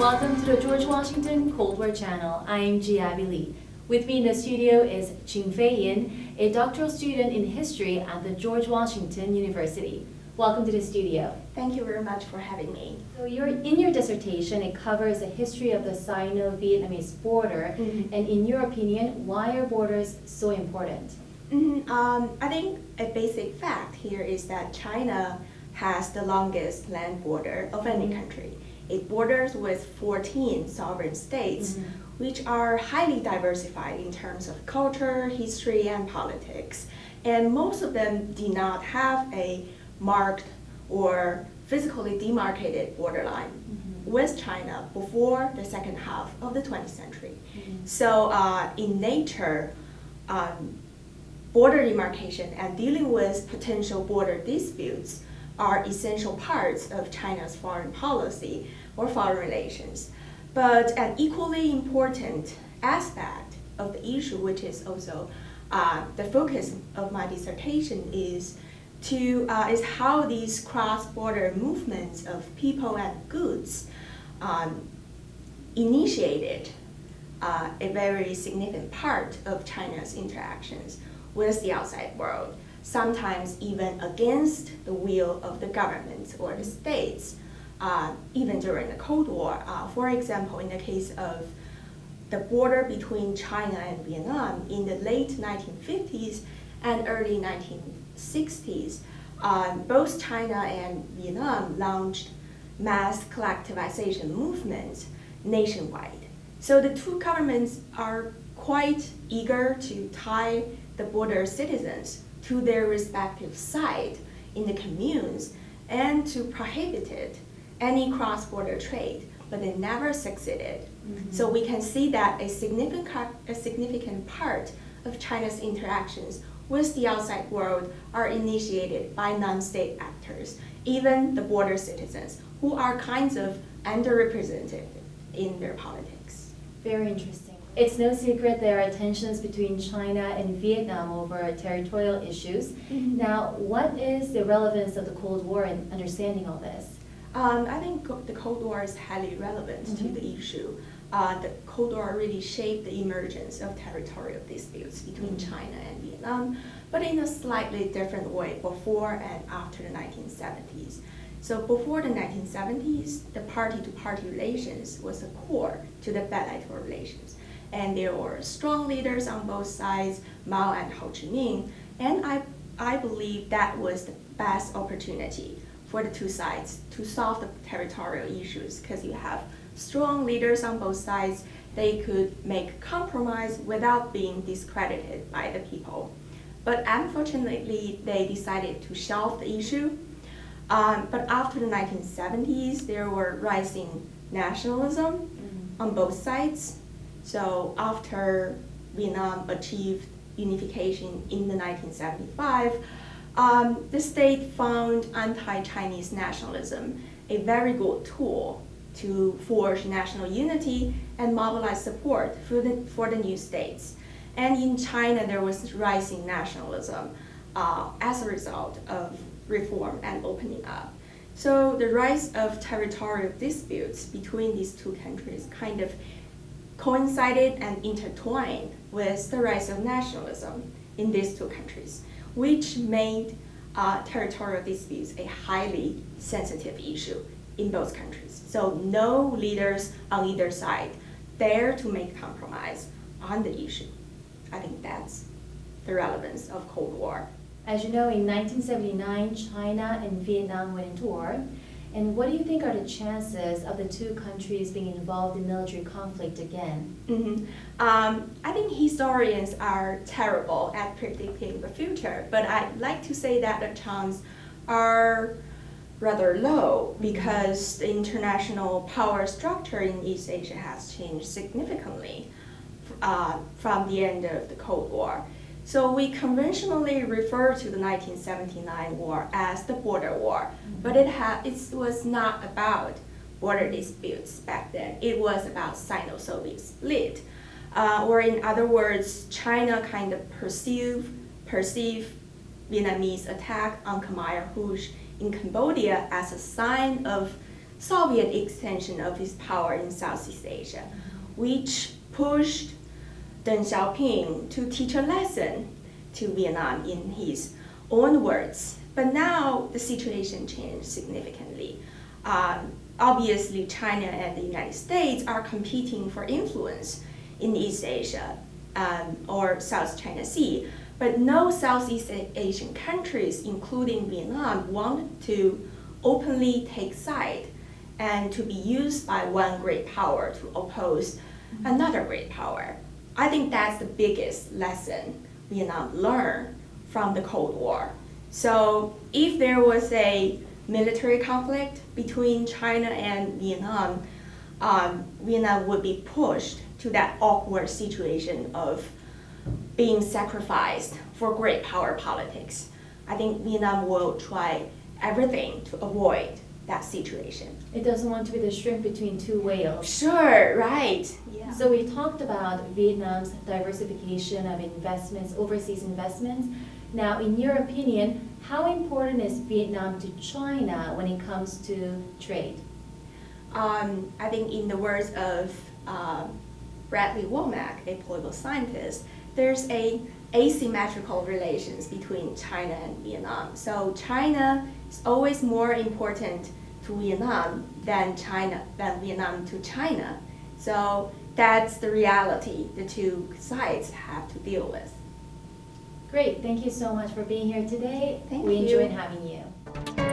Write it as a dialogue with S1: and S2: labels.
S1: Welcome to the George Washington Cold War Channel. I am GWCW. With me in the studio is Qingfei Yin, a doctoral student in history at the George Washington University. Welcome to the studio.
S2: Thank you very much for having me.
S1: So in your dissertation, it covers the history of the Sino-Vietnamese border. And in your opinion, why are borders so important?
S2: I think a basic fact here is that China has the longest land border of any country. It borders with 14 sovereign states, which are highly diversified in terms of culture, history, and politics. And most of them do not have a marked or physically demarcated borderline with China before the second half of the 20th century. So in nature, border demarcation and dealing with potential border disputes are essential parts of China's foreign policy or foreign relations. But an equally important aspect of the issue, which is also the focus of my dissertation, is how these cross-border movements of people and goods initiated a very significant part of China's interactions with the outside world, sometimes even against the will of the government or the states, even during the Cold War. For example, in the case of the border between China and Vietnam in the late 1950s and early 1960s, both China and Vietnam launched mass collectivization movements nationwide. So the two governments are quite eager to tie the border citizens to their respective side in the communes and to prohibit any cross-border trade, but they never succeeded. So we can see that a significant part of China's interactions with the outside world are initiated by non-state actors, even the border citizens, who are kinds of underrepresented in their politics.
S1: Very interesting. It's no secret there are tensions between China and Vietnam over territorial issues. Now, what is the relevance of the Cold War in understanding all this?
S2: I think the Cold War is highly relevant to the issue. The Cold War really shaped the emergence of territorial disputes between China and Vietnam, but in a slightly different way before and after the 1970s. So before the 1970s, the party-to-party relations was a core to the bilateral relations. And there were strong leaders on both sides, Mao and Ho Chi Minh, and I believe that was the best opportunity for the two sides to solve the territorial issues, because you have strong leaders on both sides. They could make compromise without being discredited by the people. But unfortunately, they decided to shelve the issue. But after the 1970s, there were rising nationalism on both sides. So after Vietnam achieved unification in the 1975, the state found anti-Chinese nationalism a very good tool to forge national unity and mobilize support for the new states. And in China, there was rising nationalism as a result of reform and opening up. So the rise of territorial disputes between these two countries kind of coincided and intertwined with the rise of nationalism in these two countries, which made territorial disputes a highly sensitive issue in both countries. So no leaders on either side dare to make compromise on the issue. I think that's the relevance of Cold War.
S1: As you know, in 1979, China and Vietnam went into war. And what do you think are the chances of the two countries being involved in military conflict again?
S2: I think historians are terrible at predicting the future, but I'd like to say that the chances are rather low because the international power structure in East Asia has changed significantly from the end of the Cold War. So we conventionally refer to the 1979 war as the border war, but it was not about border disputes back then. It was about Sino-Soviet split, or in other words, China kind of perceived Vietnamese attack on Khmer Rouge in Cambodia as a sign of Soviet extension of its power in Southeast Asia, which pushed Deng Xiaoping to teach a lesson to Vietnam in his own words. But now the situation changed significantly. Obviously, China and the United States are competing for influence in East Asia or South China Sea. But no Southeast Asian countries, including Vietnam, want to openly take side and to be used by one great power to oppose another great power. I think that's the biggest lesson Vietnam learned from the Cold War. So if there was a military conflict between China and Vietnam, Vietnam would be pushed to that awkward situation of being sacrificed for great power politics. I think Vietnam will try everything to avoid that situation.
S1: It doesn't want to be the shrimp between two whales.
S2: Sure, right. Yeah.
S1: So we talked about Vietnam's diversification of investments, overseas investments. Now, in your opinion, how important is Vietnam to China when it comes to trade?
S2: I think in the words of Bradley Womack, a political scientist, there's a asymmetrical relations between China and Vietnam. So China is always more important to Vietnam than Vietnam to China. So that's the reality the two sides have to deal with.
S1: Great, thank you so much for being here today.
S2: Thank
S1: we
S2: you.
S1: enjoyed having you.